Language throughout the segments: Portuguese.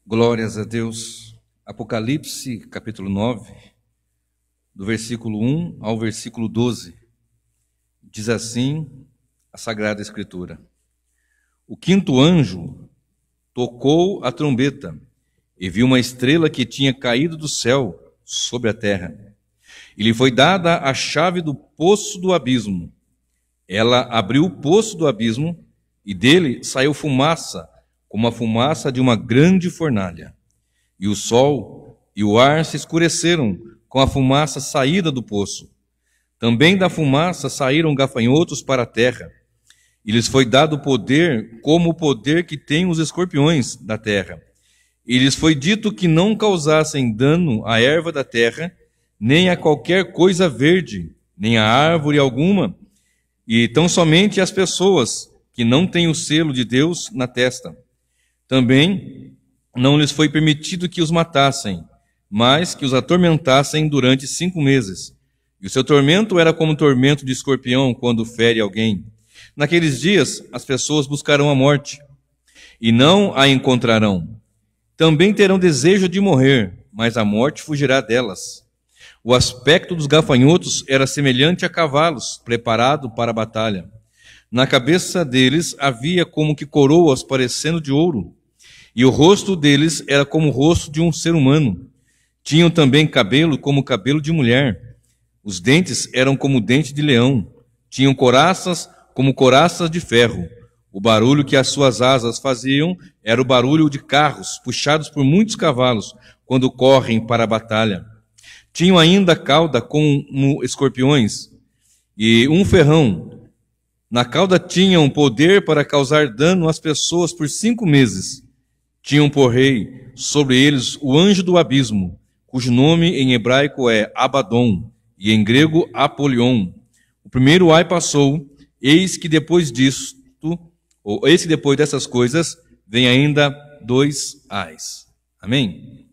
Glórias a Deus. Apocalipse, capítulo 9, do versículo 1 ao versículo 12. Diz assim a Sagrada Escritura: O quinto anjo tocou a trombeta e viu uma estrela que tinha caído do céu sobre a terra. E lhe foi dada a chave do poço do abismo. Ela abriu o poço do abismo e dele saiu fumaça, como a fumaça de uma grande fornalha. E o sol e o ar se escureceram com a fumaça saída do poço. Também da fumaça saíram gafanhotos para a terra. E lhes foi dado poder, como o poder que têm os escorpiões da terra. E lhes foi dito que não causassem dano à erva da terra, nem a qualquer coisa verde, nem a árvore alguma, e tão somente as pessoas que não têm o selo de Deus na testa. Também não lhes foi permitido que os matassem, mas que os atormentassem durante 5 meses. E o seu tormento era como o tormento de escorpião quando fere alguém. Naqueles dias as pessoas buscarão a morte, e não a encontrarão. Também terão desejo de morrer, mas a morte fugirá delas. O aspecto dos gafanhotos era semelhante a cavalos, preparado para a batalha. Na cabeça deles havia como que coroas parecendo de ouro, e o rosto deles era como o rosto de um ser humano. Tinham também cabelo como cabelo de mulher. Os dentes eram como dente de leão. Tinham coraças como coraças de ferro. O barulho que as suas asas faziam era o barulho de carros puxados por muitos cavalos quando correm para a batalha. Tinham ainda cauda como escorpiões e um ferrão. Na cauda tinham poder para causar dano às pessoas por 5 meses. Tinham por rei sobre eles o anjo do abismo, cujo nome em hebraico é Abaddon e em grego Apolion. O primeiro ai passou, eis que depois dessas coisas vem ainda 2 ais. Amém?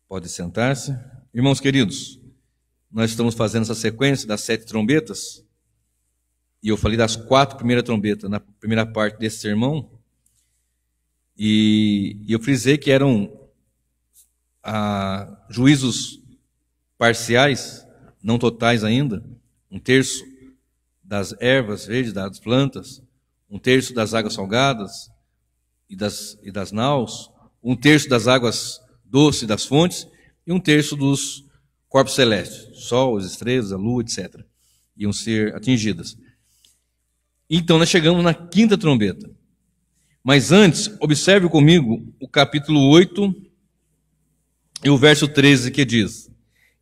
Pode sentar-se. Irmãos queridos, nós estamos fazendo essa sequência das 7 trombetas, e eu falei das 4 primeiras trombetas na primeira parte desse sermão, e eu frisei que eram juízos parciais, não totais ainda, 1/3 das ervas verdes, das plantas, 1/3 das águas salgadas e das naus, 1/3 das águas doces das fontes, e 1/3 dos corpos celestes, sol, as estrelas, a lua, etc. Iam ser atingidas. Então nós chegamos na 5ª trombeta. Mas antes, observe comigo o capítulo 8 e o verso 13, que diz: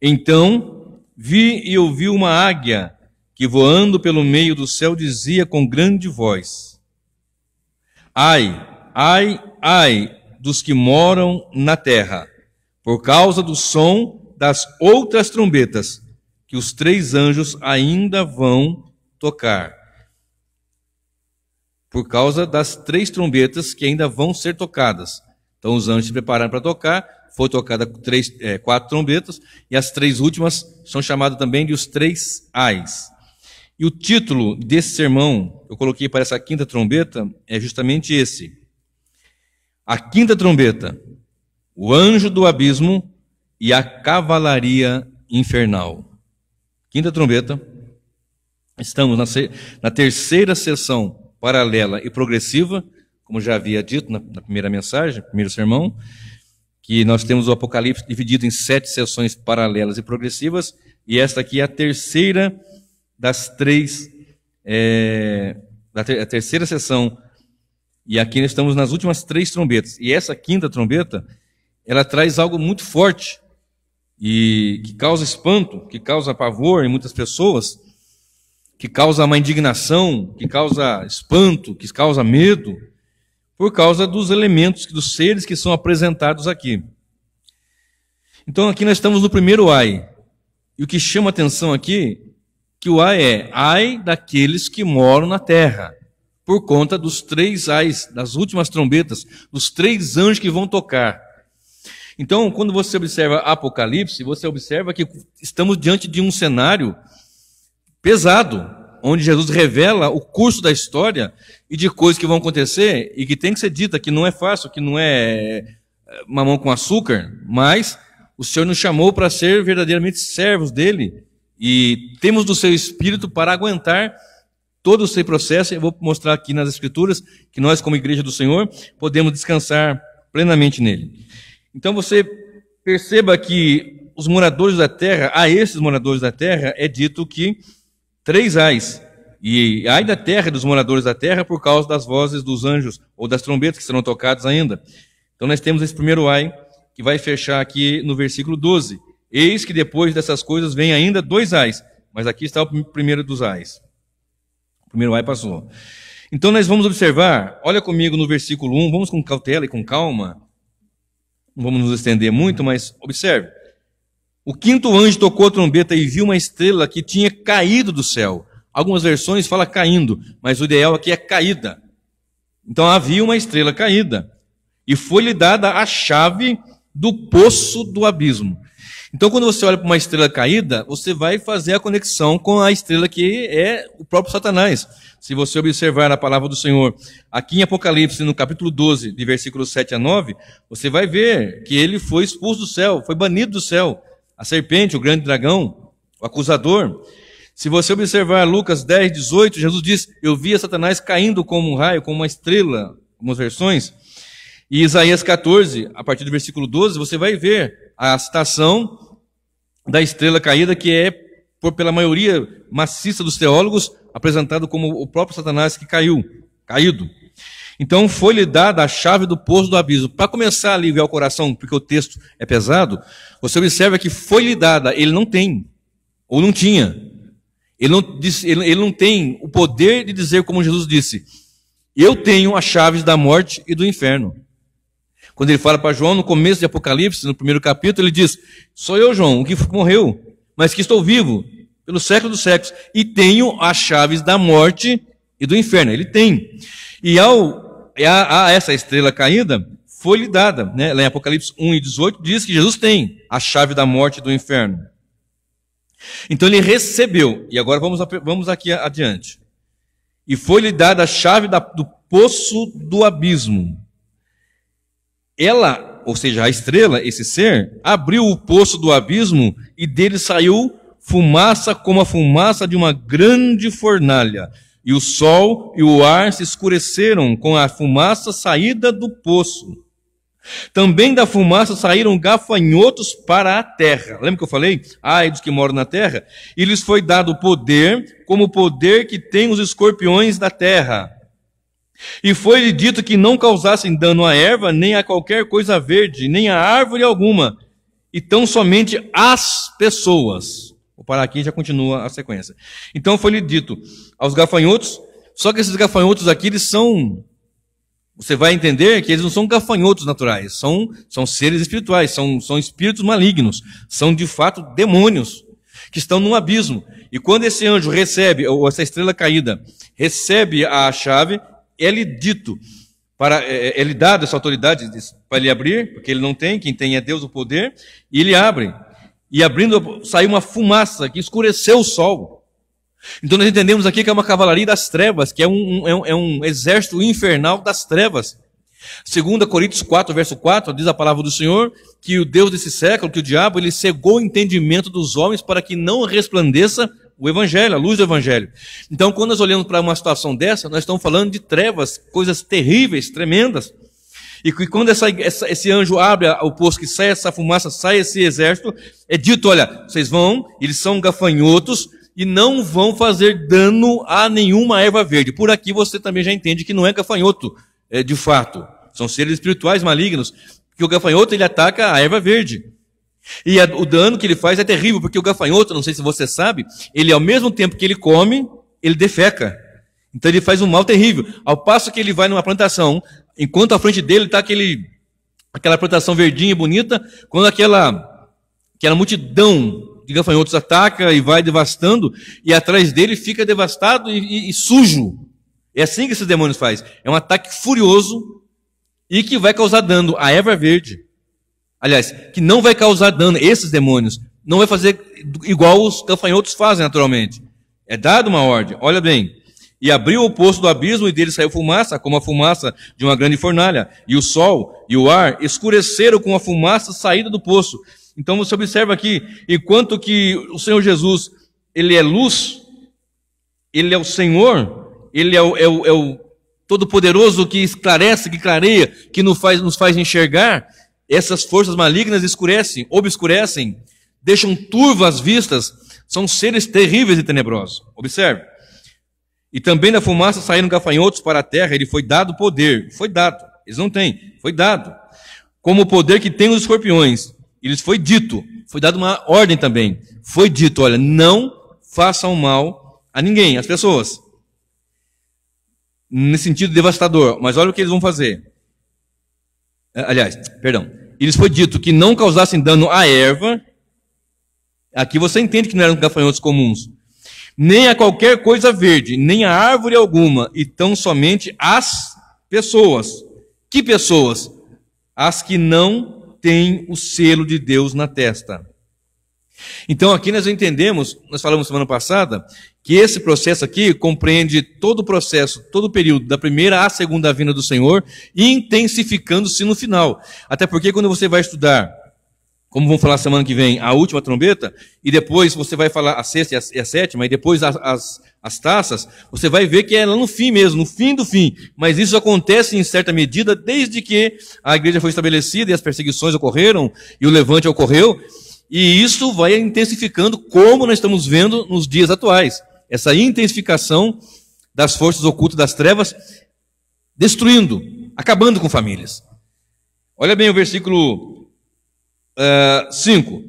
Então vi e ouvi uma águia que voando pelo meio do céu dizia com grande voz: Ai, ai, ai dos que moram na terra, por causa do som das outras trombetas, que os 3 anjos ainda vão tocar. Por causa das 3 trombetas que ainda vão ser tocadas. Então os anjos se prepararam para tocar, foi tocada 4 trombetas, e as 3 últimas são chamadas também de os 3 ais. E o título desse sermão, eu coloquei para essa 5ª trombeta, é justamente esse: A 5ª trombeta, o anjo do abismo e a cavalaria infernal. 5ª trombeta, estamos na terceira sessão paralela e progressiva, como já havia dito na primeira mensagem, no primeiro sermão, que nós temos o Apocalipse dividido em 7 sessões paralelas e progressivas, e esta aqui é a terceira das 3, a terceira sessão, e aqui nós estamos nas últimas 3 trombetas. E essa 5ª trombeta, ela traz algo muito forte, e que causa espanto, que causa pavor em muitas pessoas, que causa uma indignação, que causa espanto, que causa medo, por causa dos elementos, dos seres que são apresentados aqui. Então aqui nós estamos no primeiro ai, e o que chama atenção aqui, que o ai é ai daqueles que moram na terra, por conta dos 3 ais, das últimas trombetas, dos 3 anjos que vão tocar. Então, quando você observa Apocalipse, você observa que estamos diante de um cenário pesado, onde Jesus revela o curso da história e de coisas que vão acontecer e que tem que ser dita, que não é fácil, que não é mamão com açúcar, mas o Senhor nos chamou para ser verdadeiramente servos dele e temos do seu Espírito para aguentar todo o seu processo. Eu vou mostrar aqui nas Escrituras que nós, como igreja do Senhor, podemos descansar plenamente nele. Então você perceba que os moradores da terra, a esses moradores da terra, é dito que 3 ais. E ai da terra dos moradores da terra por causa das vozes dos anjos ou das trombetas que serão tocadas ainda. Então nós temos esse primeiro ai, que vai fechar aqui no versículo 12. Eis que depois dessas coisas vem ainda 2 ais. Mas aqui está o primeiro dos ais. O primeiro ai passou. Então nós vamos observar, olha comigo no versículo 1, vamos com cautela e com calma. Não vamos nos estender muito, mas observe. O 5º anjo tocou a trombeta e viu uma estrela que tinha caído do céu. Algumas versões falam caindo, mas o ideal aqui é caída. Então havia uma estrela caída. E foi-lhe dada a chave do poço do abismo. Então quando você olha para uma estrela caída, você vai fazer a conexão com a estrela que é o próprio Satanás. Se você observar a palavra do Senhor, aqui em Apocalipse, no capítulo 12, de versículos 7 a 9, você vai ver que ele foi expulso do céu, foi banido do céu. A serpente, o grande dragão, o acusador. Se você observar Lucas 10, 18, Jesus diz, eu via Satanás caindo como um raio, como uma estrela, algumas versões. E Isaías 14, a partir do versículo 12, você vai ver a citação da estrela caída, que é, pela maioria maciça dos teólogos, apresentado como o próprio Satanás que caído. Então foi-lhe dada a chave do poço do abismo. Para começar a aliviar o coração, porque o texto é pesado, você observa que foi-lhe dada, ele não tem, ou não tinha. Ele não tem o poder de dizer como Jesus disse, eu tenho as chaves da morte e do inferno. Quando ele fala para João, no começo de Apocalipse, no primeiro capítulo, ele diz, sou eu, João, o que morreu, mas que estou vivo, pelo século dos séculos, e tenho as chaves da morte e do inferno. Ele tem. E a essa estrela caída, foi-lhe dada, né? Lá em Apocalipse 1 e 18, diz que Jesus tem a chave da morte e do inferno. Então ele recebeu, e agora vamos aqui adiante. E foi-lhe dada a chave do poço do abismo. Ela, ou seja, a estrela, esse ser, abriu o poço do abismo e dele saiu fumaça como a fumaça de uma grande fornalha. E o sol e o ar se escureceram com a fumaça saída do poço. Também da fumaça saíram gafanhotos para a terra. Lembra que eu falei? Ai dos que moram na terra. E lhes foi dado poder, como o poder que tem os escorpiões da terra. E foi-lhe dito que não causassem dano à erva, nem a qualquer coisa verde, nem a árvore alguma, e tão somente as pessoas. Vou parar aqui e já continua a sequência. Então foi-lhe dito aos gafanhotos, só que esses gafanhotos aqui, eles são, você vai entender que eles não são gafanhotos naturais, são seres espirituais, são espíritos malignos, são de fato demônios, que estão num abismo. E quando esse anjo recebe, ou essa estrela caída, recebe a chave, é-lhe dito, é-lhe dado essa autoridade para ele abrir, porque ele não tem, quem tem é Deus o poder, e ele abre. E abrindo, saiu uma fumaça que escureceu o sol. Então nós entendemos aqui que é uma cavalaria das trevas, que é um exército infernal das trevas. 2 Coríntios 4, verso 4, diz a palavra do Senhor, que o Deus desse século, que o diabo, ele cegou o entendimento dos homens para que não resplandeça o Evangelho, a luz do Evangelho. Então, quando nós olhamos para uma situação dessa, nós estamos falando de trevas, coisas terríveis, tremendas. E quando esse anjo abre o poço, que sai essa fumaça, sai esse exército, é dito, olha, vocês vão, eles são gafanhotos, e não vão fazer dano a nenhuma erva verde. Por aqui você também já entende que não é gafanhoto, de fato. São seres espirituais malignos, porque o gafanhoto, ele ataca a erva verde. E o dano que ele faz é terrível, porque o gafanhoto, não sei se você sabe, ele ao mesmo tempo que ele come, ele defeca. Então ele faz um mal terrível. Ao passo que ele vai numa plantação, enquanto à frente dele está aquela plantação verdinha e bonita, quando aquela multidão de gafanhotos ataca e vai devastando, e atrás dele fica devastado e sujo. É assim que esses demônios fazem. É um ataque furioso e que vai causar dano à erva verde. Aliás, que não vai causar dano, esses demônios, não vai fazer igual os gafanhotos fazem naturalmente. É dada uma ordem, olha bem. E abriu o poço do abismo, e dele saiu fumaça, como a fumaça de uma grande fornalha. E o sol e o ar escureceram com a fumaça saída do poço. Então você observa aqui, enquanto que o Senhor Jesus, ele é luz, ele é o Senhor, ele é o Todo-Poderoso que esclarece, que clareia, que nos faz enxergar, essas forças malignas escurecem, obscurecem, deixam turvas as vistas, são seres terríveis e tenebrosos. Observe. E também da fumaça saíram gafanhotos para a terra, ele foi dado poder. Foi dado. Eles não têm. Foi dado. Como o poder que tem os escorpiões. Eles foi dito. Foi dado uma ordem também. Foi dito, olha, não façam mal a ninguém, as pessoas. Nesse sentido devastador. Mas olha o que eles vão fazer. Aliás, perdão. Eles foi dito que não causassem dano à erva. Aqui você entende que não eram gafanhotos comuns. Nem a qualquer coisa verde, nem a árvore alguma, e tão somente as pessoas. Que pessoas? As que não têm o selo de Deus na testa. Então aqui nós entendemos, nós falamos semana passada, que esse processo aqui compreende todo o processo, todo o período, da primeira à segunda vinda do Senhor, intensificando-se no final. Até porque quando você vai estudar, como vamos falar semana que vem, a última trombeta, e depois você vai falar a sexta e a sétima, e depois as taças, você vai ver que é lá no fim mesmo, no fim do fim. Mas isso acontece em certa medida desde que a igreja foi estabelecida e as perseguições ocorreram, e o levante ocorreu, e isso vai intensificando como nós estamos vendo nos dias atuais. Essa intensificação das forças ocultas das trevas, destruindo, acabando com famílias. Olha bem o versículo 5.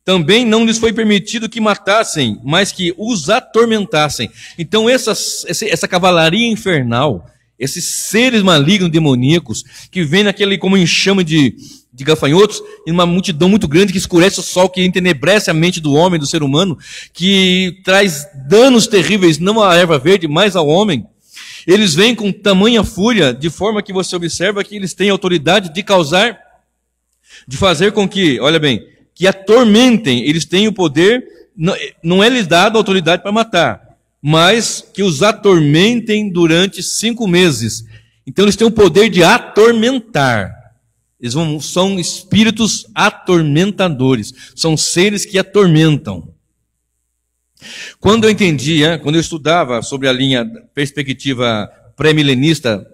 Também não lhes foi permitido que matassem, mas que os atormentassem. Então essa cavalaria infernal, esses seres malignos, demoníacos, que vem naquele como enxame de gafanhotos, em uma multidão muito grande que escurece o sol, que entenebrece a mente do homem, do ser humano, que traz danos terríveis, não à erva verde, mas ao homem. Eles vêm com tamanha fúria, de forma que você observa que eles têm autoridade de causar, de fazer com que, olha bem, que atormentem. Eles têm o poder, não é lhes dado a autoridade para matar, mas que os atormentem durante 5 meses. Então eles têm o poder de atormentar. São espíritos atormentadores, são seres que atormentam. Quando eu entendia, quando eu estudava sobre a linha perspectiva pré-milenista,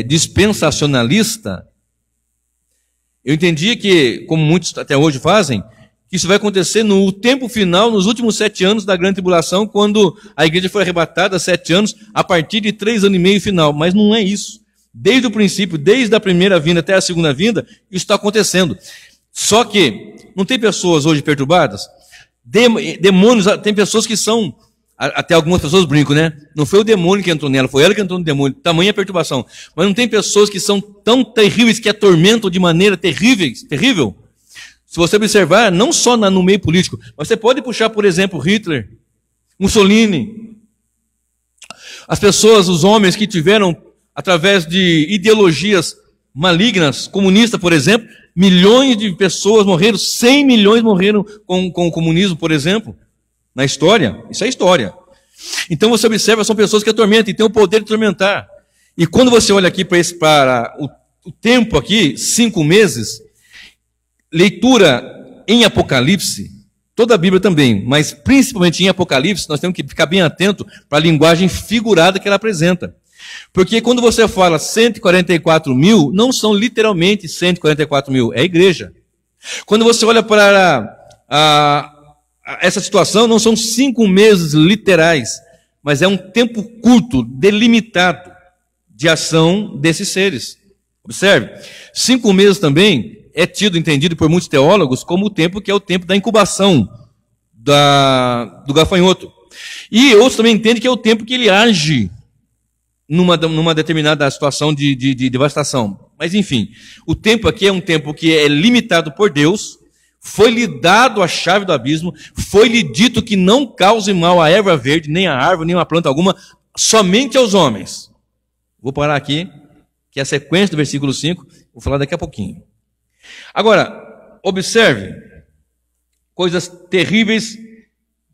dispensacionalista, eu entendia que, como muitos até hoje fazem, que isso vai acontecer no tempo final, nos últimos 7 anos da grande tribulação, quando a igreja foi arrebatada 7 anos, a partir de 3 anos e meio final. Mas não é isso. Desde o princípio, desde a primeira vinda até a segunda vinda, isso está acontecendo. Só que não tem pessoas hoje perturbadas? Demônios, tem pessoas que são, até algumas pessoas brincam, né? Não foi o demônio que entrou nela, foi ela que entrou no demônio, tamanha perturbação. Mas não tem pessoas que são tão terríveis, que atormentam de maneira terrível. Se você observar, não só no meio político, mas você pode puxar, por exemplo, Hitler, Mussolini. As pessoas, os homens que tiveram, através de ideologias malignas, comunista, por exemplo, milhões de pessoas morreram, 100 milhões morreram com o comunismo, por exemplo, na história. Isso é história. Então você observa, são pessoas que atormentam e têm o poder de atormentar. E quando você olha aqui para o tempo aqui, 5 meses, leitura em Apocalipse, toda a Bíblia também, mas principalmente em Apocalipse, nós temos que ficar bem atento para a linguagem figurada que ela apresenta. Porque quando você fala 144 mil, não são literalmente 144 mil, é a igreja. Quando você olha para essa situação, não são 5 meses literais, mas é um tempo curto, delimitado, de ação desses seres. Observe, 5 meses também é entendido por muitos teólogos como o tempo que é o tempo da incubação do gafanhoto. E outros também entendem que é o tempo que ele age numa determinada situação de devastação. Mas enfim, o tempo aqui é um tempo que é limitado por Deus, foi-lhe dado a chave do abismo, foi-lhe dito que não cause mal à erva verde, nem à árvore, nem a planta alguma, somente aos homens. Vou parar aqui, que é a sequência do versículo 5, vou falar daqui a pouquinho. Agora, observe coisas terríveis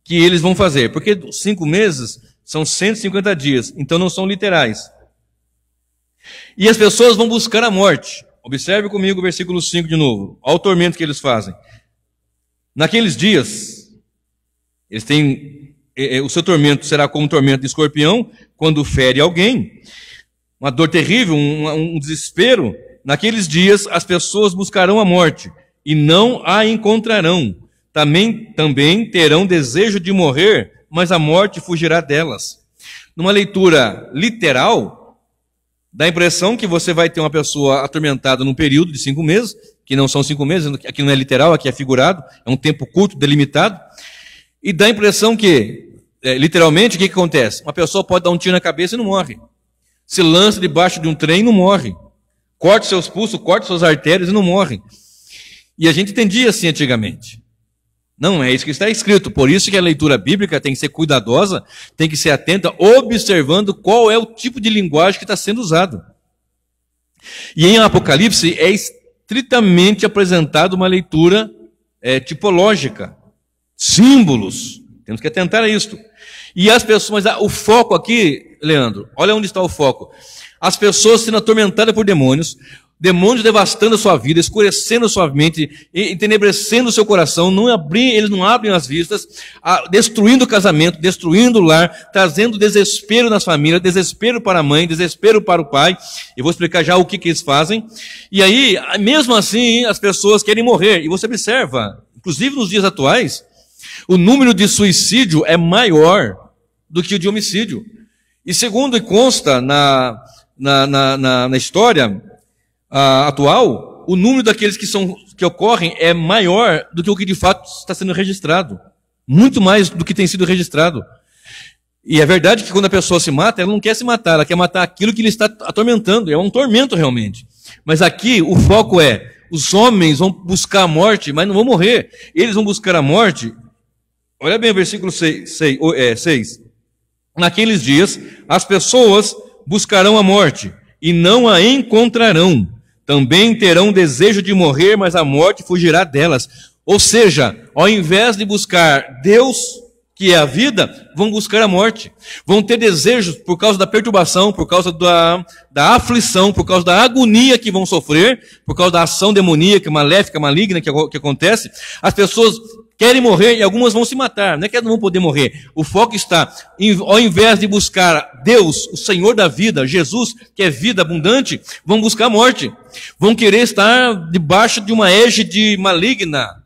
que eles vão fazer, porque 5 meses são 150 dias, então não são literais. E as pessoas vão buscar a morte. Observe comigo o versículo 5 de novo. Olha o tormento que eles fazem. Naqueles dias, eles têm, o seu tormento será como um tormento de escorpião, quando fere alguém. Uma dor terrível, um desespero. Naqueles dias, as pessoas buscarão a morte e não a encontrarão. Também terão desejo de morrer, mas a morte fugirá delas. Numa leitura literal, dá a impressão que você vai ter uma pessoa atormentada num período de 5 meses, que não são 5 meses, aqui não é literal, aqui é figurado, é um tempo curto, delimitado, e dá a impressão que, literalmente, o que acontece? Uma pessoa pode dar um tiro na cabeça e não morre. Se lança debaixo de um trem e não morre. Corta seus pulsos, corta suas artérias e não morre. E a gente entendia assim antigamente. Não é isso que está escrito. Por isso que a leitura bíblica tem que ser cuidadosa, tem que ser atenta, observando qual é o tipo de linguagem que está sendo usado. E em Apocalipse é estritamente apresentada uma leitura tipológica. Símbolos. Temos que atentar a isto. E as pessoas, mas o foco aqui, Leandro, olha onde está o foco. As pessoas sendo atormentadas por demônios devastando a sua vida, escurecendo a sua mente, entenebrecendo o seu coração, eles não abrem as vistas, destruindo o casamento, destruindo o lar, trazendo desespero nas famílias, desespero para a mãe, desespero para o pai. Eu vou explicar já o que eles fazem. E aí, mesmo assim, as pessoas querem morrer. E você observa, inclusive nos dias atuais, o número de suicídio é maior do que o de homicídio. E segundo consta na história atual, o número daqueles que ocorrem é maior do que o que de fato está sendo registrado. Muito mais do que tem sido registrado. E é verdade que quando a pessoa se mata, ela não quer se matar, ela quer matar aquilo que lhe está atormentando. É um tormento realmente. Mas aqui o foco é, os homens vão buscar a morte, mas não vão morrer. Eles vão buscar a morte. Olha bem o versículo 6. Naqueles dias, as pessoas buscarão a morte e não a encontrarão. Também terão desejo de morrer, mas a morte fugirá delas. Ou seja, ao invés de buscar Deus, que é a vida, vão buscar a morte. Vão ter desejos por causa da perturbação, por causa da aflição, por causa da agonia que vão sofrer, por causa da ação demoníaca, maléfica, maligna que acontece. As pessoas querem morrer e algumas vão se matar. Não é que elas não vão poder morrer. O foco está, ao invés de buscar Deus, o Senhor da vida, Jesus, que é vida abundante, vão buscar a morte. Vão querer estar debaixo de uma égide maligna.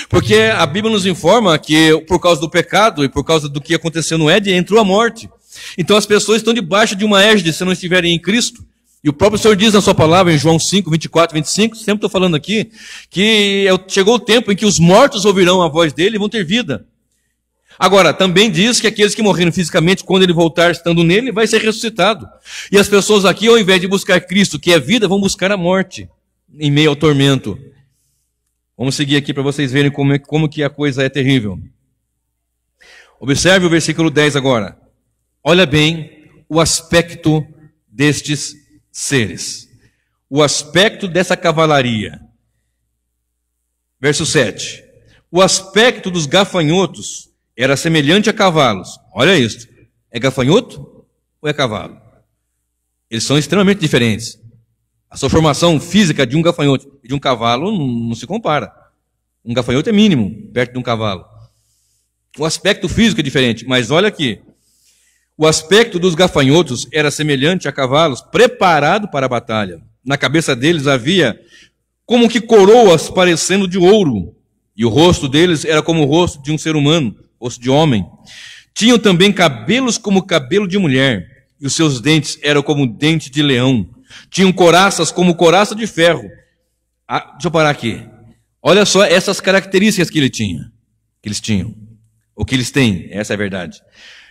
Porque a Bíblia nos informa que por causa do pecado e por causa do que aconteceu no Éden, entrou a morte. Então as pessoas estão debaixo de uma égide se não estiverem em Cristo. E o próprio Senhor diz na sua palavra, em João 5, 24, 25, sempre estou falando aqui, que chegou o tempo em que os mortos ouvirão a voz dele e vão ter vida. Agora, também diz que aqueles que morreram fisicamente, quando ele voltar estando nele, vai ser ressuscitado. E as pessoas aqui, ao invés de buscar Cristo, que é vida, vão buscar a morte, em meio ao tormento. Vamos seguir aqui para vocês verem como que a coisa é terrível. Observe o versículo 10 agora. Olha bem o aspecto destes seres. O aspecto dessa cavalaria. Verso 7. O aspecto dos gafanhotos era semelhante a cavalos. Olha isso. É gafanhoto ou é cavalo? Eles são extremamente diferentes. A sua formação física de um gafanhoto e de um cavalo não se compara. Um gafanhoto é mínimo, perto de um cavalo. O aspecto físico é diferente, mas olha aqui. O aspecto dos gafanhotos era semelhante a cavalos preparados para a batalha. Na cabeça deles havia como que coroas parecendo de ouro, e o rosto deles era como o rosto de um ser humano, rosto de homem. Tinham também cabelos como cabelo de mulher, e os seus dentes eram como dente de leão. Tinham coraças como coraça de ferro. Deixa eu parar aqui. Olha só essas características que eles tinham. O que eles têm, essa é a verdade.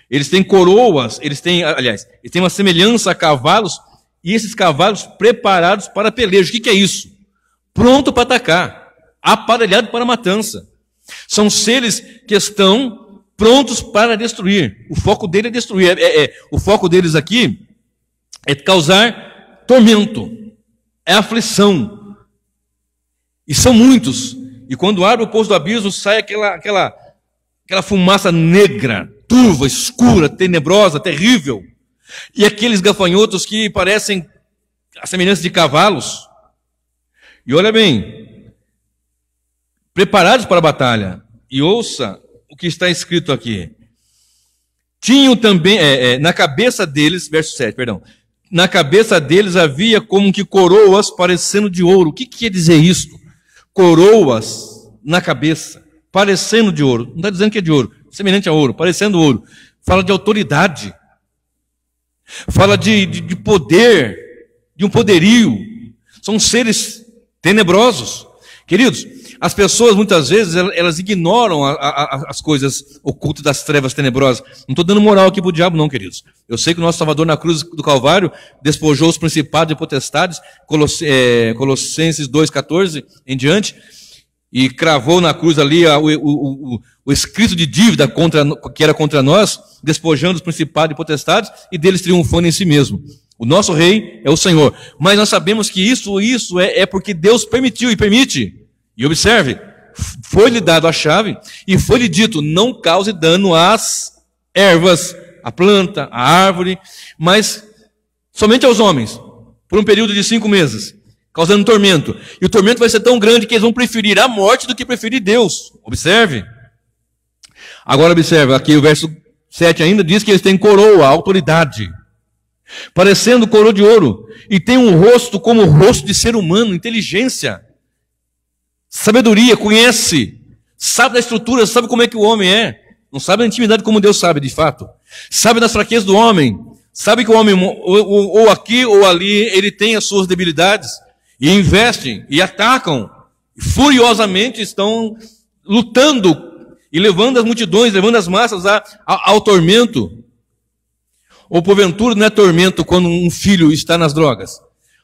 Eles têm coroas, eles têm uma semelhança a cavalos, e esses cavalos preparados para pelejo. O que é isso? Pronto para atacar, aparelhado para a matança. São seres que estão prontos para destruir. O foco dele é destruir. O foco deles aqui é causar tormento, é aflição. E são muitos. E quando abre o poço do abismo, sai aquela fumaça negra, turva, escura, tenebrosa, terrível. E aqueles gafanhotos que parecem a semelhança de cavalos. E olha bem, preparados para a batalha. E ouça o que está escrito aqui. Tinham também, na cabeça deles, verso 7, perdão. Na cabeça deles havia como que coroas parecendo de ouro. O que quer dizer isto? Coroas na cabeça, parecendo de ouro. Não está dizendo que é de ouro, semelhante a ouro, parecendo ouro. Fala de autoridade. Fala de poder, de um poderio. São seres tenebrosos. Queridos, as pessoas muitas vezes elas ignoram as coisas ocultas das trevas tenebrosas. Não estou dando moral aqui para o diabo não, queridos. Eu sei que o nosso Salvador na cruz do Calvário despojou os principados e potestades, Colossenses 2,14 em diante, e cravou na cruz ali o escrito de dívida que era contra nós, despojando os principados e potestades e deles triunfando em si mesmo. O nosso rei é o Senhor. Mas nós sabemos que isso é porque Deus permitiu e permite. E observe, foi-lhe dado a chave e foi-lhe dito, não cause dano às ervas, à planta, à árvore, mas somente aos homens, por um período de 5 meses, causando tormento. E o tormento vai ser tão grande que eles vão preferir a morte do que preferir Deus. Observe. Agora observe, aqui o verso 7 ainda diz que eles têm coroa, autoridade, parecendo coroa de ouro, e tem um rosto como o rosto de ser humano, inteligência, sabedoria, conhece, sabe da estrutura, sabe como é que o homem é, não sabe da intimidade como Deus sabe de fato, sabe das fraquezas do homem, sabe que o homem ou aqui ou ali, ele tem as suas debilidades, e investem, e atacam, furiosamente estão lutando, e levando as multidões, levando as massas ao tormento. Ou porventura não é tormento quando um filho está nas drogas.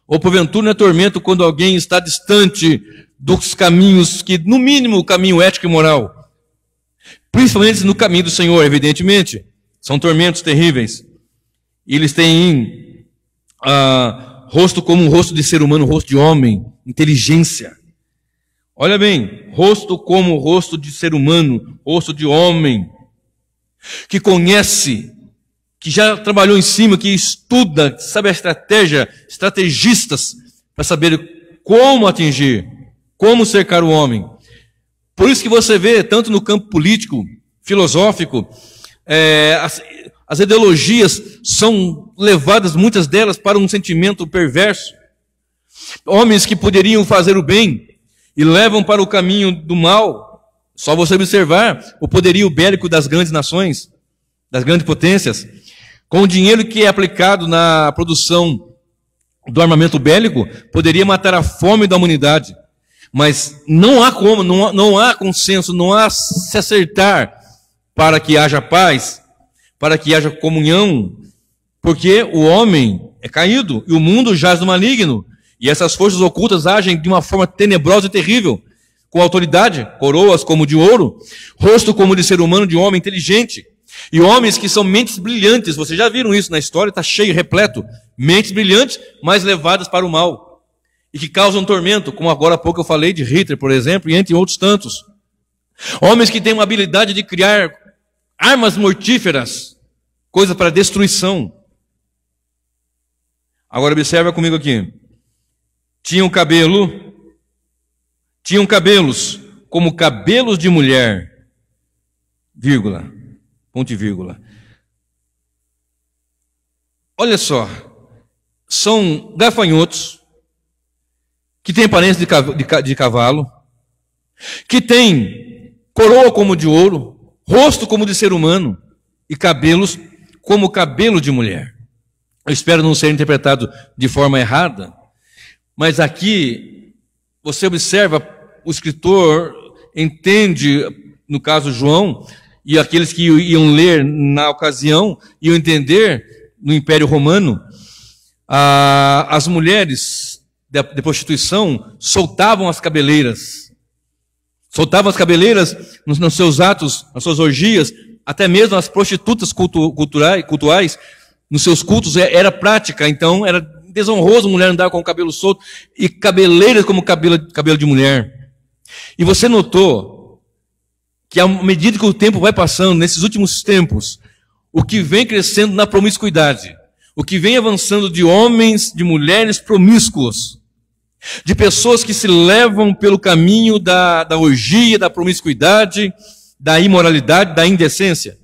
Ou porventura não é tormento quando alguém está distante dos caminhos, que no mínimo o caminho ético e moral. Principalmente no caminho do Senhor, evidentemente. São tormentos terríveis. E eles têm rosto como um rosto de ser humano, rosto de homem, inteligência. Olha bem, rosto como o rosto de ser humano, rosto de homem, que conhece, que já trabalhou em cima, que estuda, sabe a estratégia, estrategistas, para saber como atingir, como cercar o homem. Por isso que você vê, tanto no campo político, filosófico, as ideologias são levadas, muitas delas, para um sentimento perverso. Homens que poderiam fazer o bem e levam para o caminho do mal. Só você observar o poderio bélico das grandes nações, das grandes potências. Com o dinheiro que é aplicado na produção do armamento bélico, poderia matar a fome da humanidade. Mas não há como, não há consenso, não há se acertar para que haja paz, para que haja comunhão, porque o homem é caído e o mundo jaz no maligno. E essas forças ocultas agem de uma forma tenebrosa e terrível, com autoridade, coroas como de ouro, rosto como de ser humano, de homem inteligente. E homens que são mentes brilhantes, vocês já viram isso na história, está cheio, repleto. Mentes brilhantes, mas levadas para o mal. E que causam tormento, como agora há pouco eu falei de Hitler, por exemplo, e entre outros tantos. Homens que têm uma habilidade de criar armas mortíferas, coisa para destruição. Agora observa comigo aqui. Tinham cabelos como cabelos de mulher, vírgula, ponto e vírgula. Olha só, são gafanhotos que têm aparência de cavalo, que têm coroa como de ouro, rosto como de ser humano e cabelos como cabelo de mulher. Eu espero não ser interpretado de forma errada, mas aqui você observa, o escritor entende, no caso João, e aqueles que iam ler na ocasião, iam entender no Império Romano, as mulheres de prostituição soltavam as cabeleiras. Soltavam as cabeleiras nos seus atos, nas suas orgias, até mesmo as prostitutas cultuais, nos seus cultos era prática, então era desonroso mulher andar com o cabelo solto e cabeleiras como cabelo de mulher. E você notou que à medida que o tempo vai passando, nesses últimos tempos, o que vem crescendo na promiscuidade, o que vem avançando de homens, de mulheres promíscuos, de pessoas que se levam pelo caminho da orgia, da promiscuidade, da imoralidade, da indecência.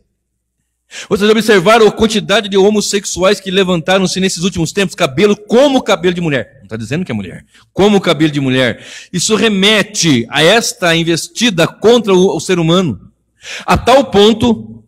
Vocês observaram a quantidade de homossexuais que levantaram-se nesses últimos tempos, cabelo como cabelo de mulher. Não está dizendo que é mulher. Como cabelo de mulher. Isso remete a esta investida contra o ser humano. A tal ponto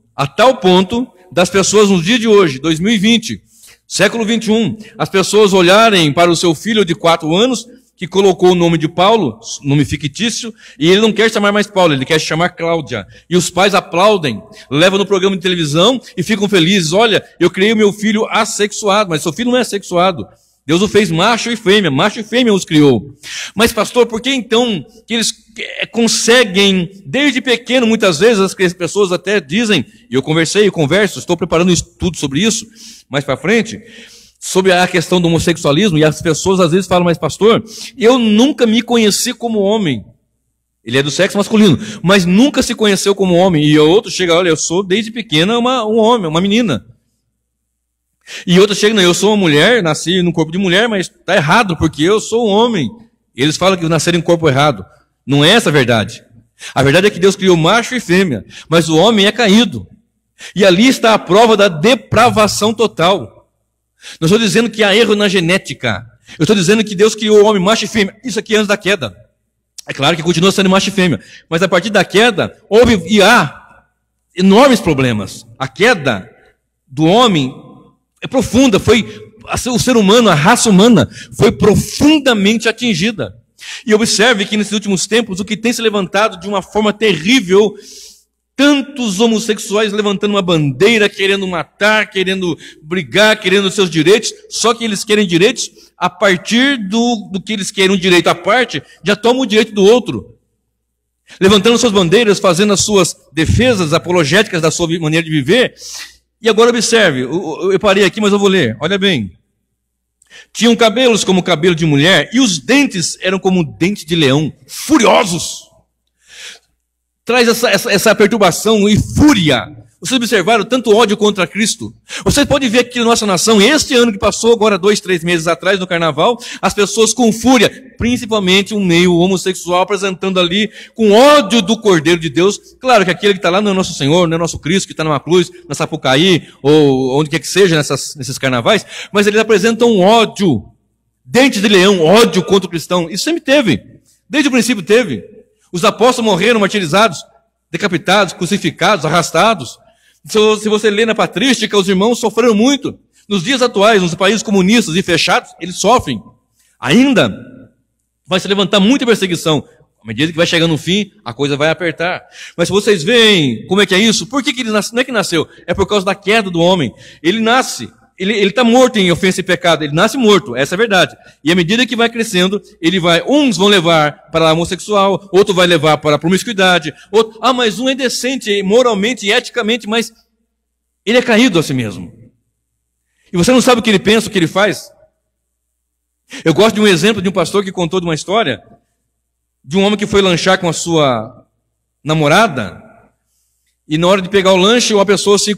das pessoas nos dias de hoje, 2020, século 21, as pessoas olharem para o seu filho de 4 anos, que colocou o nome de Paulo, nome fictício, e ele não quer chamar mais Paulo, ele quer chamar Cláudia. E os pais aplaudem, levam no programa de televisão e ficam felizes. Olha, eu criei o meu filho assexuado, mas seu filho não é assexuado. Deus o fez macho e fêmea os criou. Mas pastor, por que então que eles conseguem, desde pequeno, muitas vezes, as pessoas até dizem, e eu converso, estou preparando um estudo sobre isso, mais para frente, sobre a questão do homossexualismo, e as pessoas às vezes falam, mas pastor, eu nunca me conheci como homem. Ele é do sexo masculino, mas nunca se conheceu como homem. E outro chega, olha, eu sou desde pequena um homem, uma menina. E outro chega, não, eu sou uma mulher, nasci no corpo de mulher, mas está errado, porque eu sou um homem. Eles falam que nasceram em corpo errado. Não é essa a verdade. A verdade é que Deus criou macho e fêmea, mas o homem é caído. E ali está a prova da depravação total. Não estou dizendo que há erro na genética. Eu estou dizendo que Deus criou o homem macho e fêmea. Isso aqui antes da queda. É claro que continua sendo macho e fêmea. Mas a partir da queda, houve e há enormes problemas. A queda do homem é profunda. O ser humano, a raça humana, foi profundamente atingida. E observe que nesses últimos tempos, o que tem se levantado de uma forma terrível, tantos homossexuais levantando uma bandeira, querendo matar, querendo brigar, querendo seus direitos, só que eles querem direitos, a partir do que eles querem um direito à parte, já tomam o direito do outro. Levantando suas bandeiras, fazendo as suas defesas apologéticas da sua maneira de viver. E agora observe, eu parei aqui, mas eu vou ler, olha bem. Tinham cabelos como cabelo de mulher, e os dentes eram como dente de leão, furiosos. Traz essa perturbação e fúria. Vocês observaram tanto ódio contra Cristo? Vocês podem ver aqui na nossa nação, este ano que passou, agora 2, 3 meses atrás, no carnaval, as pessoas com fúria, principalmente um meio homossexual, apresentando ali com ódio do Cordeiro de Deus. Claro que aquele que está lá não é nosso Senhor, não é nosso Cristo, que está numa cruz, na Sapucaí, ou onde quer que seja nesses carnavais, mas eles apresentam um ódio, dente de leão, ódio contra o cristão. Isso sempre teve, desde o princípio teve. Os apóstolos morreram martirizados, decapitados, crucificados, arrastados. Se você lê na patrística, os irmãos sofreram muito. Nos dias atuais, nos países comunistas e fechados, eles sofrem. Ainda vai se levantar muita perseguição. À medida que vai chegando no fim, a coisa vai apertar. Mas se vocês veem como é que é isso, por que ele nasceu? Não é que nasceu, é por causa da queda do homem. Ele nasce. Ele está morto em ofensa e pecado, ele nasce morto, essa é a verdade. E à medida que vai crescendo, uns vão levar para a homossexual, outro vai levar para a promiscuidade, mas um é decente moralmente e eticamente, mas ele é caído a si mesmo. E você não sabe o que ele pensa, o que ele faz? Eu gosto de um exemplo de um pastor que contou de uma história de um homem que foi lanchar com a sua namorada, e na hora de pegar o lanche, uma pessoa se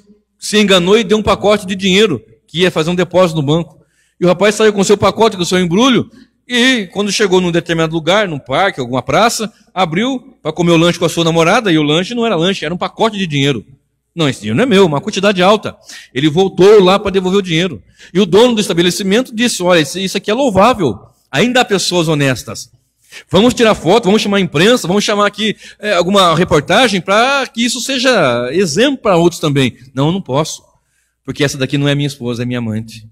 enganou e deu um pacote de dinheiro, que ia fazer um depósito no banco. E o rapaz saiu com o seu pacote, com o seu embrulho, e quando chegou num determinado lugar, num parque, alguma praça, abriu para comer o lanche com a sua namorada, e o lanche não era lanche, era um pacote de dinheiro. Não, esse dinheiro não é meu, uma quantidade alta. Ele voltou lá para devolver o dinheiro. E o dono do estabelecimento disse, olha, isso aqui é louvável. Ainda há pessoas honestas. Vamos tirar foto, vamos chamar a imprensa, vamos chamar aqui alguma reportagem para que isso seja exemplo para outros também. Não posso. Porque essa daqui não é minha esposa, é minha amante.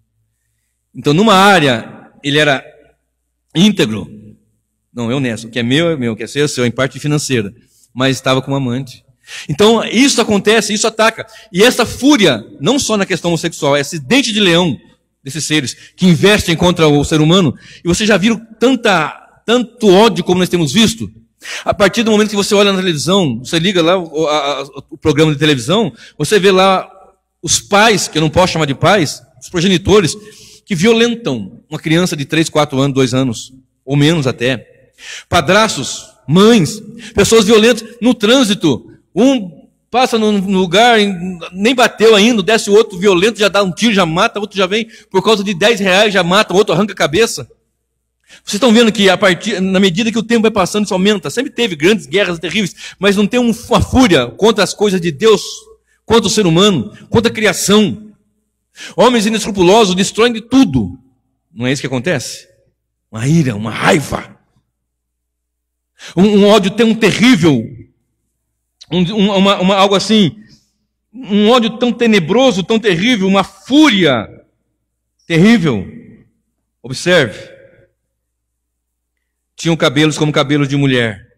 Então, numa área, ele era íntegro. Não, é honesto. O que é meu, o que é seu, em parte financeira. Mas estava com uma amante. Então, isso acontece, isso ataca. E essa fúria, não só na questão homossexual, é esse dente de leão desses seres que investem contra o ser humano. E vocês já viram tanto ódio como nós temos visto? A partir do momento que você olha na televisão, você liga lá o programa de televisão, você vê lá os pais, que eu não posso chamar de pais, os progenitores, que violentam uma criança de 3, 4 anos, 2 anos, ou menos até. Padrastos, mães, pessoas violentas no trânsito. Um passa num lugar, nem bateu ainda, desce o outro violento, já dá um tiro, já mata, outro já vem por causa de R$10, já mata, o outro arranca a cabeça. Vocês estão vendo que na medida que o tempo vai passando, isso aumenta. Sempre teve grandes guerras terríveis, mas não tem uma fúria contra as coisas de Deus, contra o ser humano, contra a criação. Homens inescrupulosos destroem de tudo. Não é isso que acontece? Uma ira, uma raiva. Um ódio tão terrível. Algo assim. Um ódio tão tenebroso, tão terrível. Uma fúria terrível. Observe. Tinham cabelos como cabelos de mulher.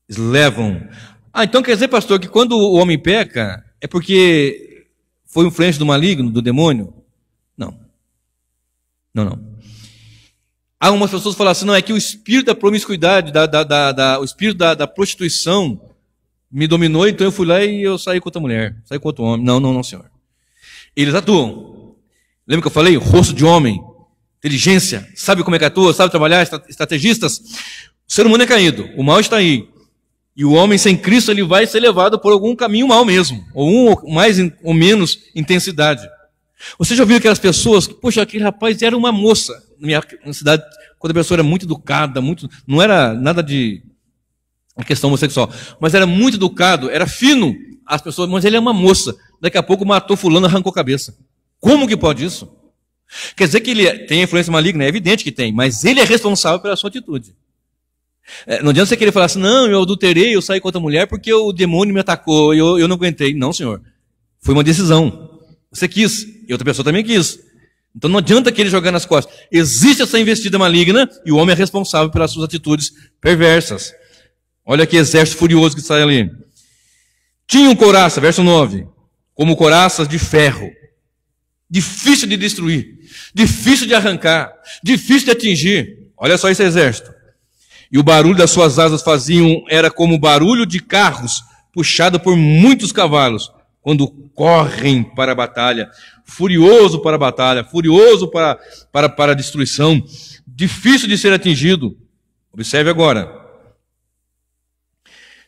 Eles levam. Então quer dizer, pastor, que quando o homem peca, é porque foi influência do maligno, do demônio? Não. Não. Algumas pessoas falam assim, não, é que o espírito da promiscuidade, o espírito da prostituição me dominou, então eu fui lá e eu saí com outra mulher, saí com outro homem. Não, senhor. Eles atuam. Lembra que eu falei? Rosto de homem, inteligência, sabe como é que atua, sabe trabalhar, estrategistas. O ser humano é caído, o mal está aí. E o homem sem Cristo, ele vai ser levado por algum caminho mal mesmo, ou mais ou menos intensidade. Você já viu aquelas pessoas que, poxa, aquele rapaz era uma moça, na minha cidade, quando a pessoa era muito educada, não era nada de questão homossexual, mas era muito educado, era fino, as pessoas, mas ele é uma moça, daqui a pouco matou fulano, arrancou a cabeça. Como que pode isso? Quer dizer que ele tem influência maligna? É evidente que tem, mas ele é responsável pela sua atitude. Não adianta você querer falar assim, não, eu adulterei, eu saí com outra mulher porque o demônio me atacou, eu não aguentei. Não, senhor. Foi uma decisão. Você quis, e outra pessoa também quis. Então não adianta querer jogar nas costas. Existe essa investida maligna e o homem é responsável pelas suas atitudes perversas. Olha que exército furioso que sai ali. Tinham couraça, verso 9, como couraças de ferro. Difícil de destruir, difícil de arrancar, difícil de atingir. Olha só esse exército. E o barulho das suas asas era como o barulho de carros puxado por muitos cavalos, quando correm para a batalha, furioso para a batalha, furioso para a destruição, difícil de ser atingido. Observe agora.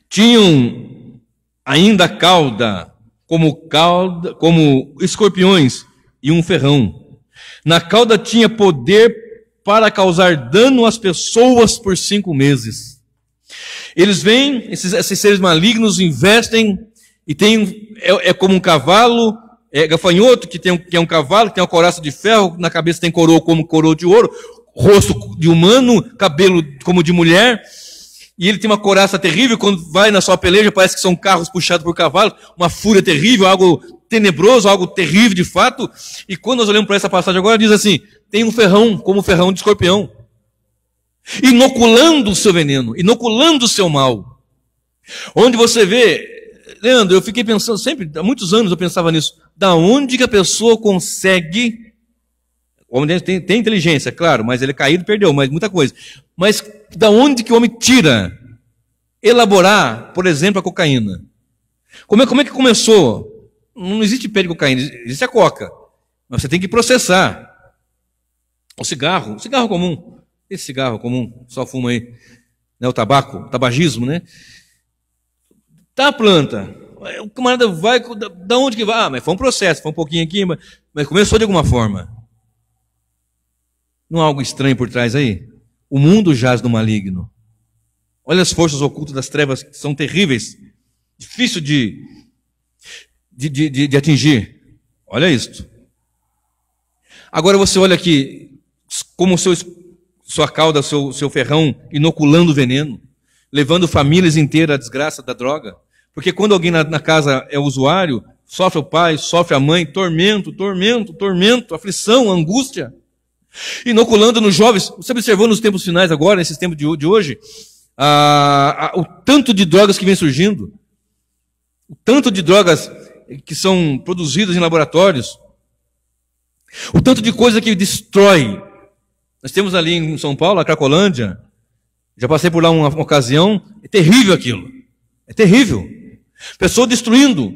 Tinham ainda cauda, como escorpiões, e um ferrão. Na cauda tinha poder para causar dano às pessoas por 5 meses. Eles vêm, esses seres malignos investem e tem como um cavalo, gafanhoto, que é um cavalo, que tem uma couraça de ferro, na cabeça tem coroa como coroa de ouro, rosto de humano, cabelo como de mulher, e ele tem uma couraça terrível, quando vai na sua peleja parece que são carros puxados por cavalo, uma fúria terrível, algo tenebroso, algo terrível de fato. E quando nós olhamos para essa passagem agora, diz assim, tem um ferrão, como o ferrão de escorpião, inoculando o seu veneno, inoculando o seu mal. Onde você vê, Leandro, eu fiquei pensando, sempre, há muitos anos eu pensava nisso, da onde que a pessoa consegue, o homem tem inteligência, claro, mas ele é caído, perdeu, mas muita coisa, mas da onde que o homem tira, elaborar, por exemplo, a cocaína? Como é que começou? Não existe pé de cocaína, existe a coca, mas você tem que processar. O cigarro comum, esse cigarro comum, só fuma aí, né, o tabagismo, né? Tá a planta, o camarada vai, da onde que vai? Mas foi um processo, foi um pouquinho aqui, mas começou de alguma forma. Não há algo estranho por trás aí? O mundo jaz no maligno. Olha as forças ocultas das trevas, que são terríveis, difícil de atingir. Olha isto. Agora você olha aqui, como sua cauda, seu ferrão, inoculando veneno, levando famílias inteiras à desgraça da droga. Porque quando alguém na casa é usuário, sofre o pai, sofre a mãe, tormento, aflição, angústia. Inoculando nos jovens. Você observou nos tempos finais agora, nesses tempos de hoje, o tanto de drogas que vem surgindo, o tanto de drogas que são produzidas em laboratórios, o tanto de coisa que destrói. Nós temos ali em São Paulo, a Cracolândia, já passei por lá uma ocasião, é terrível aquilo, é terrível. Pessoas destruindo.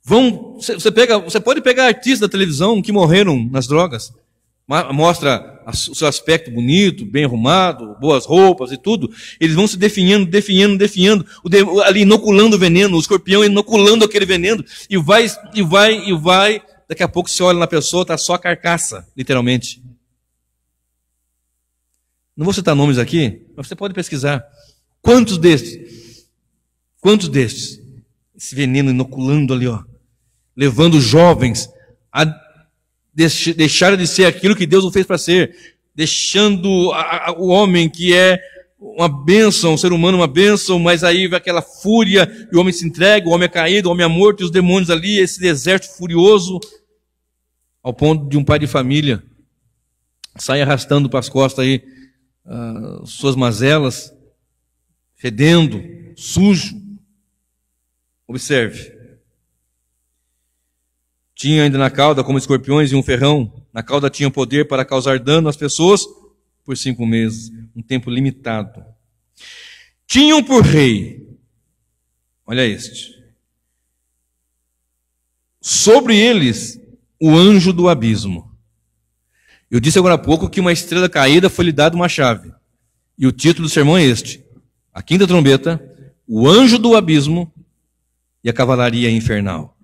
Você pode pegar artistas da televisão que morreram nas drogas, mostra o seu aspecto bonito, bem arrumado, boas roupas e tudo, eles vão se definhando, ali inoculando o veneno, o escorpião inoculando aquele veneno, e vai, daqui a pouco você olha na pessoa, está só a carcaça, literalmente. Não vou citar nomes aqui, mas você pode pesquisar. Quantos destes? Esse veneno inoculando ali, ó, levando os jovens a deixar de ser aquilo que Deus o fez para ser, deixando o homem que é uma bênção, um ser humano uma bênção, mas aí vai aquela fúria, e o homem se entrega, o homem é caído, o homem é morto, e os demônios ali, esse deserto furioso, ao ponto de um pai de família sair arrastando para as costas aí suas mazelas, fedendo, sujo. Observe. Tinha ainda na cauda, como escorpiões e um ferrão. Na cauda tinha poder para causar dano às pessoas por 5 meses, um tempo limitado. Tinham por rei, olha sobre eles o anjo do abismo. Eu disse agora há pouco que uma estrela caída foi lhe dada uma chave. E o título do sermão é este: a quinta trombeta, o anjo do abismo e a cavalaria infernal.